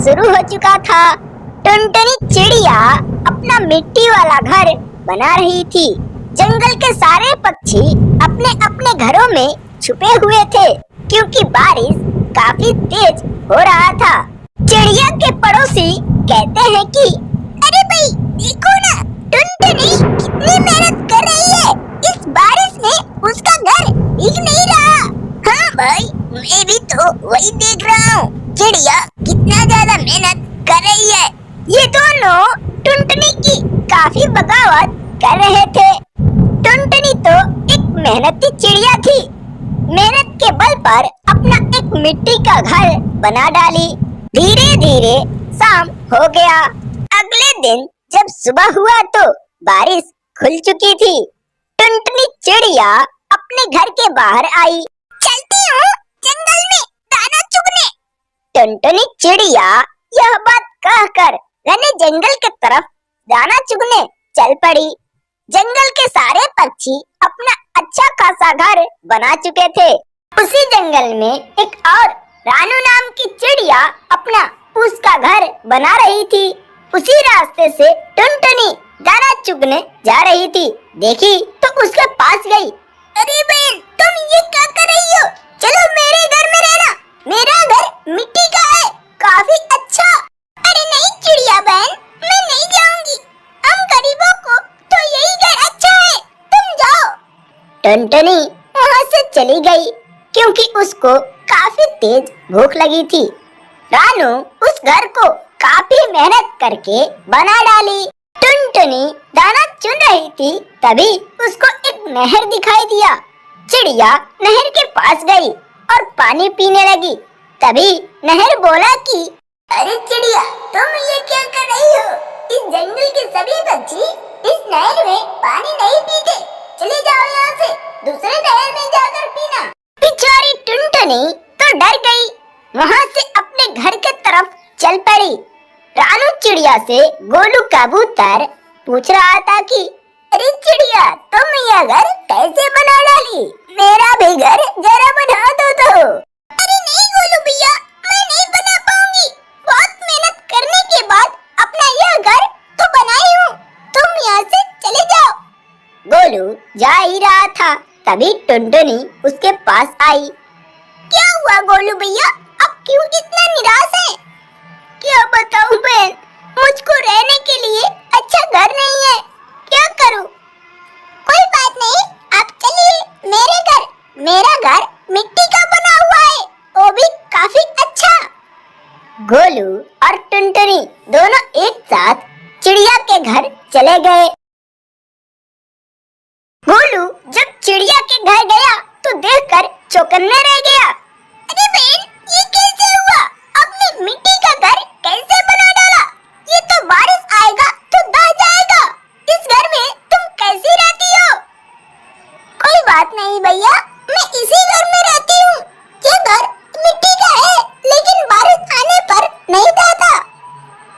शुरू हो चुका था। टुनटुनी चिड़िया अपना मिट्टी वाला घर बना रही थी। जंगल के सारे पक्षी अपने अपने घरों में छुपे हुए थे क्योंकि बारिश काफी तेज हो रहा था। चिड़िया के पड़ोसी कहते हैं कि अरे भाई देखो ना, टुनटुनी कितनी मेहनत कर रही है, इस बारिश में उसका घर भीग नहीं रहा। हाँ भाई, मैं भी तो वही देख रहा हूँ, चिड़िया कितना ज्यादा मेहनत कर रही है। ये दोनों टुनटुनी की काफी बगावत कर रहे थे। टुनटुनी तो एक मेहनती चिड़िया थी, मेहनत के बल पर अपना एक मिट्टी का घर बना डाली। धीरे धीरे शाम हो गया। अगले दिन जब सुबह हुआ तो बारिश खुल चुकी थी। टुनटुनी चिड़िया अपने घर के बाहर आई। चलती हूँ जंगल में दाना चुगने। टुनटुनी चिड़िया यह बात कहकर घने जंगल की तरफ दाना चुगने चल पड़ी। जंगल के सारे पक्षी अपना अच्छा खासा घर बना चुके थे। उसी जंगल में एक और रानू नाम की चिड़िया अपना उसका घर बना रही थी। उसी रास्ते से टुनटुनी दाना चुगने जा रही थी। देखी तो उसके पास गई। अरे बहन, तुम ये क्या कर रही हो? चलो मेरे घर में रहना, मेरा घर मिट्टी का है, काफी अच्छा। अरे नहीं चिड़िया बहन, मैं नहीं जाऊंगी, हम गरीबों को तो यही घर अच्छा है, तुम जाओ। टुनटुनी वहाँ से चली गई क्योंकि उसको काफी तेज भूख लगी थी। रानू उस घर को काफी मेहनत करके बना डाली। टुनटुनी दाना चुन रही थी, तभी उसको एक नहर दिखाई दिया। चिड़िया नहर के पास गई और पानी पीने लगी। तभी नहर बोला कि अरे चिड़िया, तुम ये क्या कर रही हो? इस जंगल के सभी पक्षी इस नहर में पानी नहीं पीते, चले जाओ यहाँ से, दूसरे नहर में जाकर पीना। बेचारी टुनटुनी तो डर गई, वहाँ से अपने घर के तरफ चल पड़ी। रानू चिड़िया से गोलू कबूतर पूछ रहा था कि अरे चिड़िया, तुम यह घर कैसे बना डाली? मेरा भी घर जरा बना दो तो। अरे नहीं गोलू भैया, मैं नहीं बना पाऊंगी, बहुत मेहनत करने के बाद अपना यह घर तो बनाई हूँ, तुम यहाँ से चले जाओ। गोलू जा ही रहा था, तभी टुनटुनी उसके पास आई। क्या हुआ गोलू भैया, अब क्यों इतना निराश है? क्या बताऊं बहन, मुझको रहने के लिए अच्छा घर नहीं है, क्या करूं? कोई बात नहीं, आप चलिए मेरे घर, मेरा घर मिट्टी का बना हुआ है, वो भी काफी अच्छा। गोलू और टुनटुनी दोनों एक साथ चिड़िया के घर चले गए। गोलू जब चिड़िया के घर गया तो देखकर चौकन्ने रह गया। अरे बहन, ये कैसे हुआ? आपने मिट्टी का घर कैसे बना डाला? ये तो बारिश आएगा तो दह जाएगा, इस घर में तुम कैसे रहती हो? कोई बात नहीं भैया, मैं इसी घर में रहती हूँ, ये घर मिट्टी का है लेकिन बारिश आने पर नहीं दहता।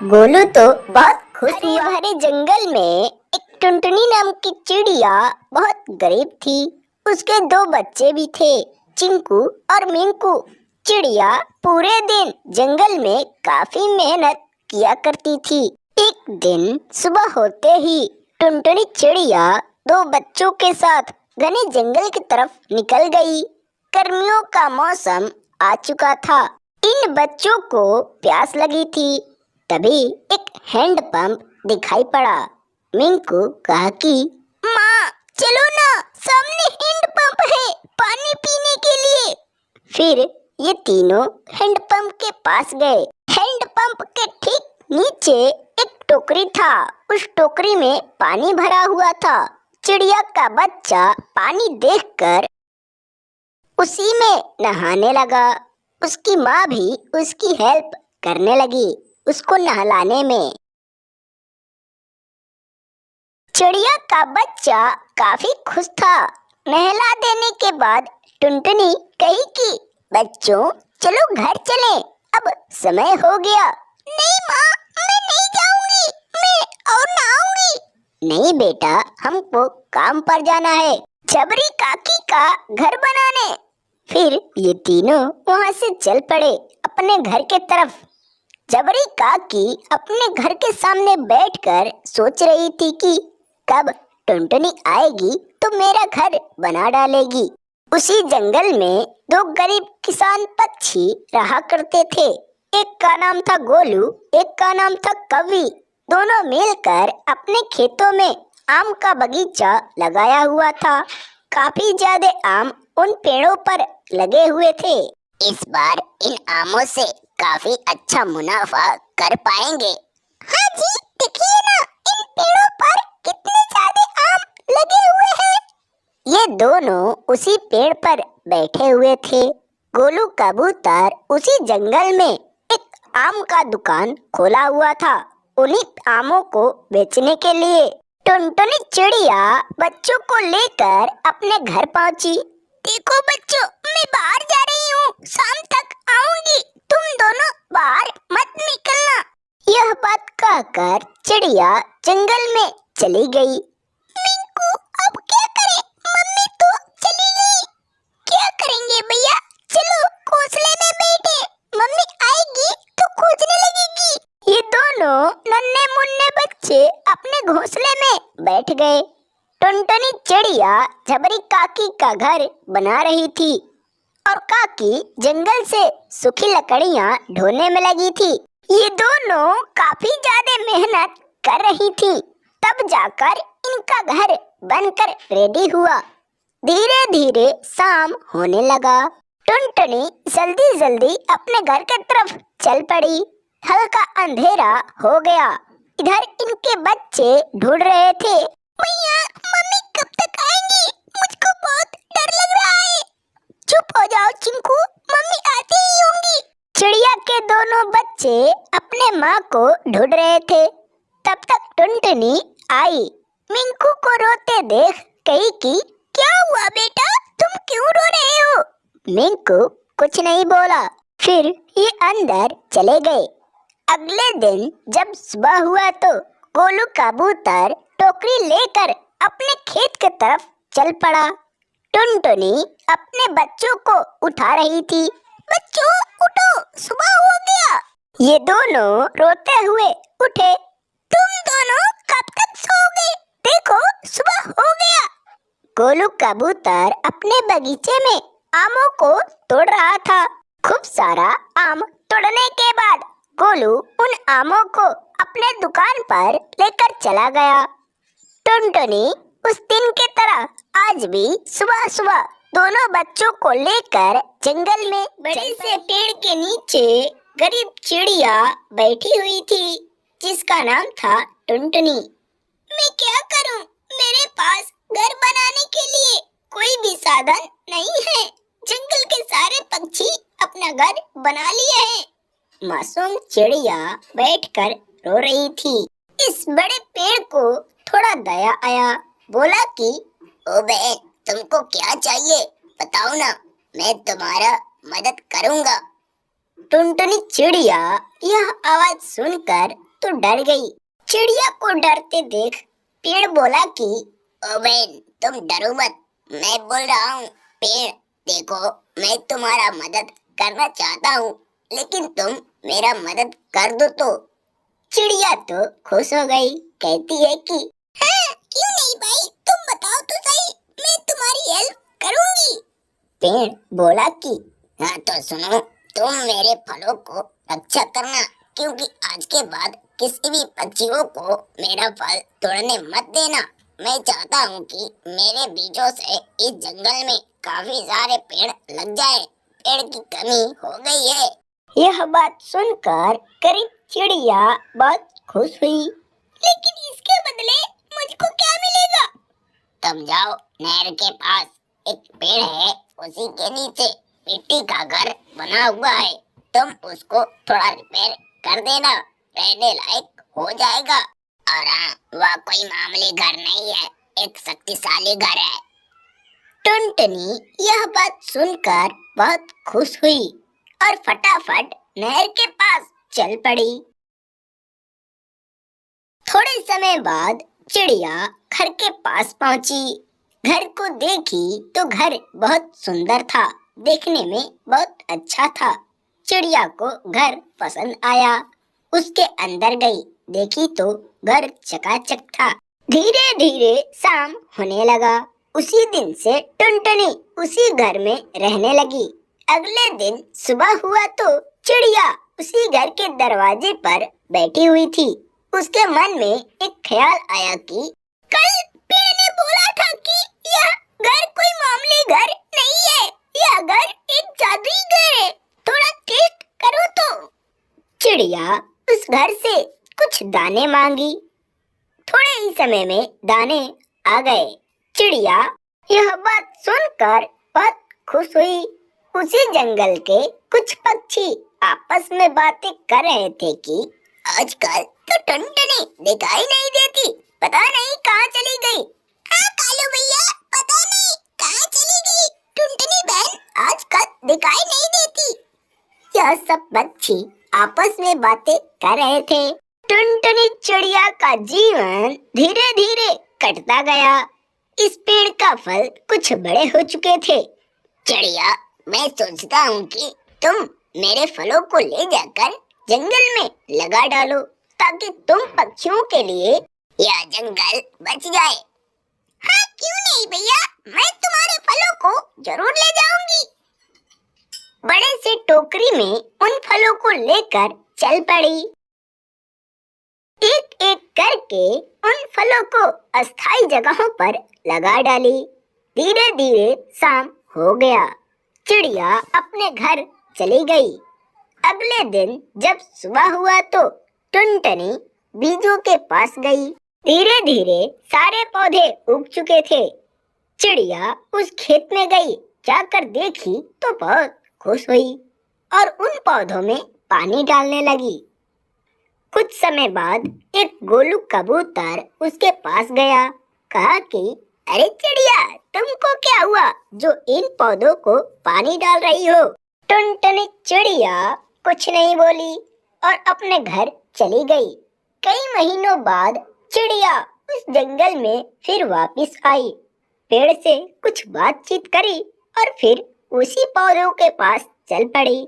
गोलू तो बहुत खुश हुआ। हरे जंगल में एक टुनटुनी नाम की चिड़िया बहुत गरीब थी। उसके दो बच्चे भी थे, चिंकू और मिंकू। चिड़िया पूरे दिन जंगल में काफी मेहनत किया करती थी। एक दिन सुबह होते ही टुनटुनी चिड़िया दो बच्चों के साथ घने जंगल की तरफ निकल गई। गर्मियों का मौसम आ चुका था। इन बच्चों को प्यास लगी थी। तभी एक हैंडपंप दिखाई पड़ा। मिंकू कहा कि माँ चलो ना, सामने हैंडपंप है पानी पीने के लिए। फिर ये तीनों हैंडपंप के पास गए। हैंडपंप के ठीक नीचे एक टोकरी था, उस टोकरी में पानी भरा हुआ था। चिड़िया का बच्चा पानी देखकर उसी में नहाने लगा। उसकी माँ भी उसकी हेल्प करने लगी उसको नहलाने में। चिड़िया का बच्चा काफी खुश था। नहला देने के बाद टुनटुनी कही कि बच्चों चलो घर चलें, अब समय हो गया। नहीं माँ, मैं नहीं जाऊंगी, मैं और नहाऊंगी। नहीं बेटा, हमको काम पर जाना है, जबरी काकी का घर बनाने। फिर ये तीनों वहाँ से चल पड़े अपने घर के तरफ। जबरी काकी अपने घर के सामने बैठकर सोच रही थी कि कब टुनटुनी आएगी तो मेरा घर बना डालेगी। उसी जंगल में दो गरीब किसान पक्षी रहा करते थे। एक का नाम था गोलू, एक का नाम था कवि। दोनों मिलकर अपने खेतों में आम का बगीचा लगाया हुआ था। काफी ज्यादा आम उन पेड़ों पर लगे हुए थे। इस बार इन आमों से काफी अच्छा मुनाफा कर पाएंगे। हाँ जी, देखिए ना, इन पेड़ों पर कितने ज्यादा आम लगे हुए हैं। ये दोनों उसी पेड़ पर बैठे हुए थे। गोलू कबूतर उसी जंगल में एक आम का दुकान खोला हुआ था, उन्हीं आमों को बेचने के लिए। टुनटुनी चिड़िया बच्चों को लेकर अपने घर पहुंची। देखो बच्चों, मैं बाहर जा रही हूँ, शाम तक आऊंगी, तुम दोनों बाहर मत निकलना। यह बात कहकर चिड़िया जंगल में चली गई। मिंकू, अब क्या करें? मम्मी तो चली गई। क्या करेंगे भैया? चलो घोंसले में बैठे, मम्मी आएगी तो खोजने लगेगी। ये दोनों नन्हे मुन्ने बच्चे अपने घोंसले में बैठ गए। टुनटुनी चिड़िया जबरी काकी का घर बना रही थी और काकी जंगल से सूखी लकड़ियां ढोने में लगी थी। ये दोनों काफी ज्यादा मेहनत कर रही थी, तब जाकर इनका घर बनकर रेडी हुआ। धीरे धीरे शाम होने लगा। टुनटुनी जल्दी जल्दी अपने घर की तरफ चल पड़ी। हल्का अंधेरा हो गया। इधर इनके बच्चे ढूंढ रहे थे। भैया, मम्मी कब तक आएंगी? मुझको बहुत डर लग रहा है। चुप हो जाओ चिंकू, मम्मी आती ही होंगी। चिड़िया के दोनों बच्चे अपने माँ को ढूंढ रहे थे। तब तक टुनटुनी आई। मिंकू को रोते देख कही कि क्या हुआ बेटा, तुम क्यों रो रहे हो? मिंकू कुछ नहीं बोला। फिर ये अंदर चले गए। अगले दिन जब सुबह हुआ तो गोलू कबूतर टोकरी लेकर अपने खेत की तरफ चल पड़ा। टुनटुनी अपने बच्चों को उठा रही थी। बच्चों उठो, सुबह हो गया। ये दोनों रोते हुए उठे। तुम दोनों कब तक सोओगे? देखो सुबह हो गया। गोलू कबूतर अपने बगीचे में आमों को तोड़ रहा था। खूब सारा आम तोड़ने के बाद गोलू उन आमों को अपने दुकान पर लेकर चला गया। टुनटुनी उस दिन की तरह आज भी सुबह सुबह दोनों बच्चों को लेकर जंगल में बड़े से पेड़ के नीचे गरीब चिड़िया बैठी हुई थी, जिसका नाम था टुनटुनी। मैं क्या करूं? मेरे पास घर बनाने के लिए कोई भी साधन नहीं है। जंगल के सारे पक्षी अपना घर बना लिए हैं। मासूम चिड़िया बैठकर रो रही थी। इस बड़े पेड़ को थोड़ा दया आया। बोला कि ओ बहन, तुमको क्या चाहिए बताओ ना, मैं तुम्हारा मदद करूंगा। टुनटुनी चिड़िया यह आवाज सुनकर तो डर गई। चिड़िया को डरते देख पेड़ बोला कि ओ बहन, तुम डरो मत, मैं बोल रहा हूँ। पेड़ देखो, मैं तुम्हारा मदद करना चाहता हूँ, लेकिन तुम मेरा मदद कर दो तो। चिड़िया तो खुश हो गई, कहती है कि हाँ, क्यों नहीं भाई, तुम बताओ तो सही, मैं तुम्हारी हेल्प करूंगी। पेड़ बोला कि हाँ तो सुनो, तुम मेरे फलों को रक्षा करना, क्योंकि आज के बाद किसी भी पक्षियों को मेरा फल तोड़ने मत देना। मैं चाहता हूँ कि मेरे बीजों से इस जंगल में काफी सारे पेड़ लग जाए। पेड़ की कमी हो गई है। यह बात सुनकर गरीब चिड़िया बहुत खुश हुई। लेकिन इसके बदले मुझको क्या मिलेगा? तुम जाओ, नहर के पास एक पेड़ है, उसी के नीचे मिट्टी का घर बना हुआ है। तुम उसको थोड़ा रिपेयर कर देना, रहने लायक हो जाएगा। और हाँ, वह कोई मामूली घर नहीं है, एक शक्तिशाली घर है। टुनटुनी यह बात सुनकर बहुत खुश हुई और फटाफट नहर के पास चल पड़ी। थोड़े समय बाद चिड़िया घर के पास पहुंची। घर को देखी तो घर बहुत सुंदर था, देखने में बहुत अच्छा था। चिड़िया को घर पसंद आया। उसके अंदर गई। देखी तो घर चकाचक था। धीरे धीरे शाम होने लगा। उसी दिन से टुनटुनी उसी घर में रहने लगी। अगले दिन सुबह हुआ तो चिड़िया उसी घर के दरवाजे पर बैठी हुई थी। उसके मन में एक ख्याल आया कि कल पेड़ ने बोला था कि यह घर कोई मामूली घर नहीं है, यह घर एक जादुई घर है। थोड़ा टेस्ट करो तो। चिड़िया उस घर से कुछ दाने मांगी। थोड़े ही समय में दाने आ गए। चिड़िया यह बात सुनकर बहुत खुश हुई। उसी जंगल के कुछ पक्षी आपस में बातें कर रहे थे कि आजकल तो टुनटुनी दिखाई नहीं देती, पता नहीं कहाँ चली गई। हाँ कालू भैया, पता नहीं कहाँ चली गई टुनटुनी बहन, आजकल दिखाई नहीं देती। यह सब पक्षी आपस में बातें कर रहे थे। टुनटुनी चिड़िया का जीवन धीरे धीरे कटता गया। इस पेड़ का फल कुछ बड़े हो चुके थे। चिड़िया, मैं सोचता हूँ कि तुम मेरे फलों को ले जाकर जंगल में लगा डालो ताकि तुम पक्षियों के लिए यह जंगल बच जाए। हाँ क्यों नहीं भैया, मैं तुम्हारे फलों को जरूर ले जाऊंगी। बड़े से टोकरी में उन फलों को लेकर चल पड़ी। एक एक करके उन फलों को अस्थायी जगहों पर लगा डाली। धीरे धीरे शाम हो गया। चिड़िया अपने घर चली गई। अगले दिन जब सुबह हुआ तो टुनटुनी बीजों के पास गई। धीरे धीरे सारे पौधे उग चुके थे। चिड़िया उस खेत में गई। जाकर देखी तो बहुत खुश हुई और उन पौधों में पानी डालने लगी। कुछ समय बाद एक गोलू कबूतर उसके पास गया। कहा कि अरे चिड़िया, तुमको क्या हुआ जो इन पौधों को पानी डाल रही हो? टुनटुनी चिड़िया कुछ नहीं बोली और अपने घर चली गई। कई महीनों बाद चिड़िया उस जंगल में फिर वापस आई। पेड़ से कुछ बातचीत करी और फिर उसी पौधों के पास चल पड़ी।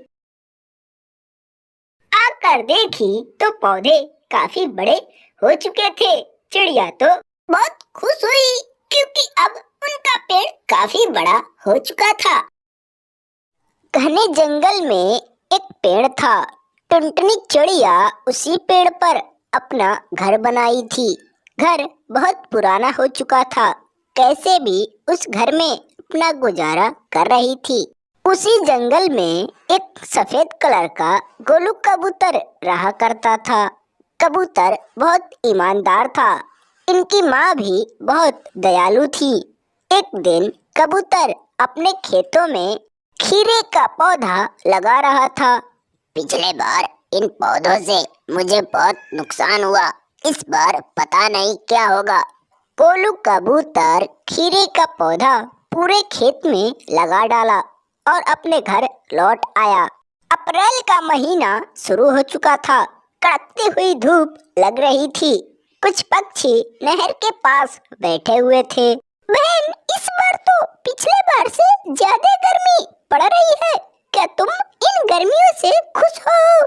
आकर देखी तो पौधे काफी बड़े हो चुके थे। चिड़िया तो बहुत खुश हुई क्योंकि अब उनका पेड़ काफी बड़ा हो चुका था। घने जंगल में एक पेड़ था। टुनटुनी चिड़िया उसी पेड़ पर अपना घर बनाई थी। घर बहुत पुराना हो चुका था। कैसे भी उस घर में अपना गुजारा कर रही थी। उसी जंगल में एक सफेद कलर का गोलू कबूतर रहा करता था। कबूतर बहुत ईमानदार था। इनकी माँ भी बहुत दयालु थी। एक दिन कबूतर अपने खेतों में खीरे का पौधा लगा रहा था। पिछले बार इन पौधों से मुझे बहुत नुकसान हुआ, इस बार पता नहीं क्या होगा। गोलू कबूतर खीरे का पौधा पूरे खेत में लगा डाला और अपने घर लौट आया। अप्रैल का महीना शुरू हो चुका था। कड़कती हुई धूप लग रही थी। कुछ पक्षी नहर के पास बैठे हुए थे। बहन, इस बार तो पिछले बार से ज्यादा गर्मी पड़ रही है। क्या तुम इन गर्मियों से खुश हो?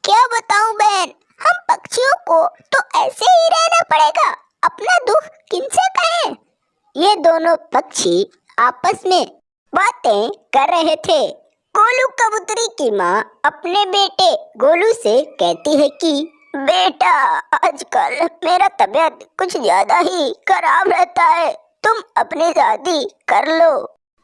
क्या बताऊं बहन, हम पक्षियों को तो ऐसे ही रहना पड़ेगा। अपना दुख किनसे कहें? ये दोनों पक्षी आपस में बातें कर रहे थे। गोलू कबूतरी की माँ अपने बेटे गोलू से कहती है कि बेटा, आजकल मेरा तबीयत कुछ ज्यादा ही खराब रहता है, तुम अपनी शादी कर लो।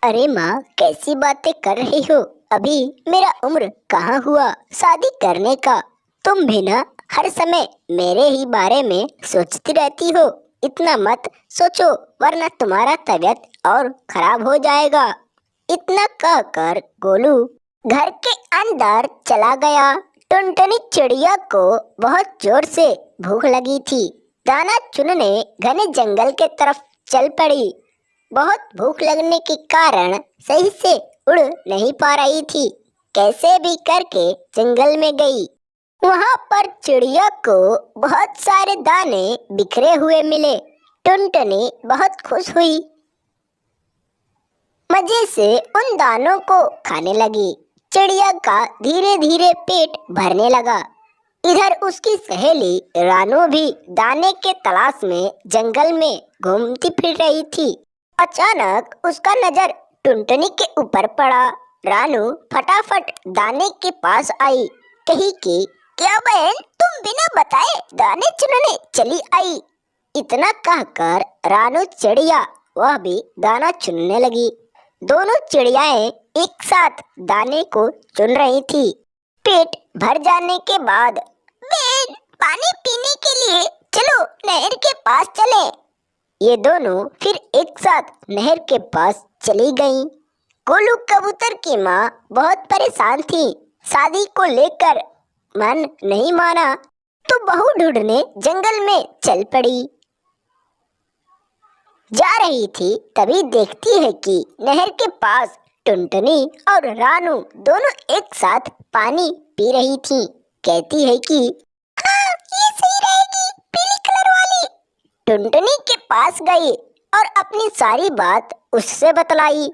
अरे माँ, कैसी बातें कर रही हो? अभी मेरा उम्र कहाँ हुआ शादी करने का। तुम भी ना हर समय मेरे ही बारे में सोचती रहती हो। इतना मत सोचो वरना तुम्हारा तबीयत और खराब हो जाएगा। इतना कहकर गोलू घर के अंदर चला गया। टुनटुनी चिड़िया को बहुत जोर से भूख लगी थी। दाना चुनने घने जंगल के तरफ चल पड़ी। बहुत भूख लगने के कारण सही से उड़ नहीं पा रही थी। कैसे भी करके जंगल में गई। वहाँ पर चिड़िया को बहुत सारे दाने बिखरे हुए मिले। टुनटुनी बहुत खुश हुई। मजे से उन दानों को खाने लगी। चिड़िया का धीरे धीरे पेट भरने लगा। इधर उसकी सहेली रानू भी दाने के तलाश में जंगल में घूमती फिर रही थी। अचानक उसका नजर टुनटुनी के ऊपर पड़ा। रानू फटाफट दाने के पास आई, कही कि क्या बहन, तुम बिना बताए दाने चुनने चली आई। इतना कहकर रानू चिड़िया वह भी दाना चुनने लगी। दोनों चिड़ियाएं एक साथ दाने को चुन रही थी। पेट भर जाने के बाद बहन, पानी पीने के लिए चलो नहर के पास चलें। ये दोनों फिर एक साथ नहर के पास चली गईं। गोलू कबूतर की माँ बहुत परेशान थी। शादी को लेकर मन नहीं माना तो बहू ढूंढने जंगल में चल पड़ी। जा रही थी तभी देखती है कि नहर के पास टुनटुनी और रानू दोनों एक साथ पानी पी रही थी। कहती है कि हाँ, ये सही रहेगी, पीली कलर वाली। टुनटुनी के पास गई और अपनी सारी बात उससे बतलाई।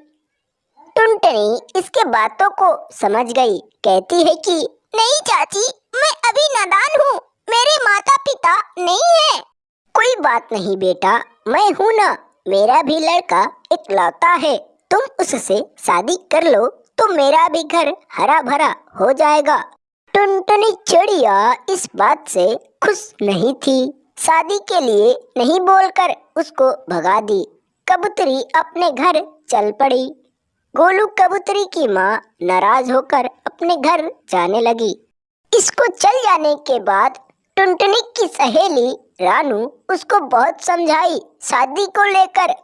टुनटुनी इसके बातों को समझ गई। कहती है कि नहीं चाची, मैं अभी नादान हूँ, मेरे माता पिता नहीं है। कोई बात नहीं बेटा, मैं हूँ ना, मेरा भी लड़का इकलौता है, तुम उससे शादी कर लो तो मेरा भी घर हरा भरा हो जाएगा। टुनटुनी चिड़िया इस बात से खुश नहीं थी। शादी के लिए नहीं बोलकर उसको भगा दी। कबूतरी अपने घर चल पड़ी। गोलू कबूतरी की माँ नाराज होकर अपने घर जाने लगी। इसको चल जाने के बाद टुनटुनी की सहेली रानू उसको बहुत समझाई शादी को लेकर।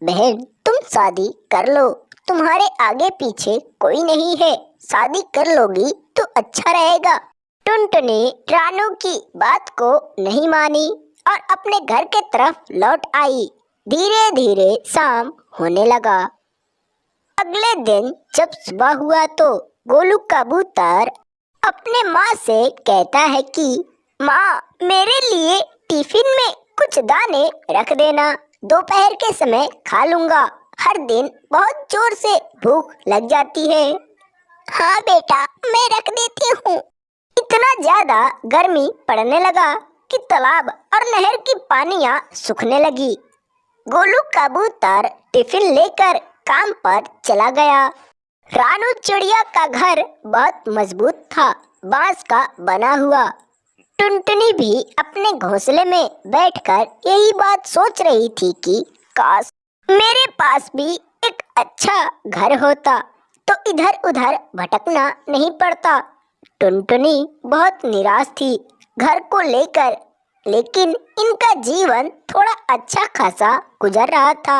बहन, तुम शादी कर लो, तुम्हारे आगे पीछे कोई नहीं है, शादी कर लोगी तो अच्छा रहेगा। टुनटुनी रानू की बात को नहीं मानी और अपने घर के तरफ लौट आई। धीरे धीरे शाम होने लगा। अगले दिन जब सुबह हुआ तो गोलू कबूतर अपने माँ से कहता है कि माँ, मेरे लिए टिफिन में कुछ दाने रख देना, दोपहर के समय खा लूंगा, हर दिन बहुत जोर से भूख लग जाती है। हाँ बेटा, मैं रख देती हूँ। इतना ज्यादा गर्मी पड़ने लगा कि तालाब और नहर की पानियाँ सूखने लगी। गोलू कबूतर टिफिन लेकर काम पर चला गया। रानू चिड़िया का घर बहुत मजबूत था, बांस का बना हुआ। टुनटुनी भी अपने घोंसले में बैठकर यही बात सोच रही थी कि काश मेरे पास भी एक अच्छा घर होता तो इधर उधर भटकना नहीं पड़ता। टुनटुनी बहुत निराश थी घर को लेकर, लेकिन इनका जीवन थोड़ा अच्छा खासा गुजर रहा था।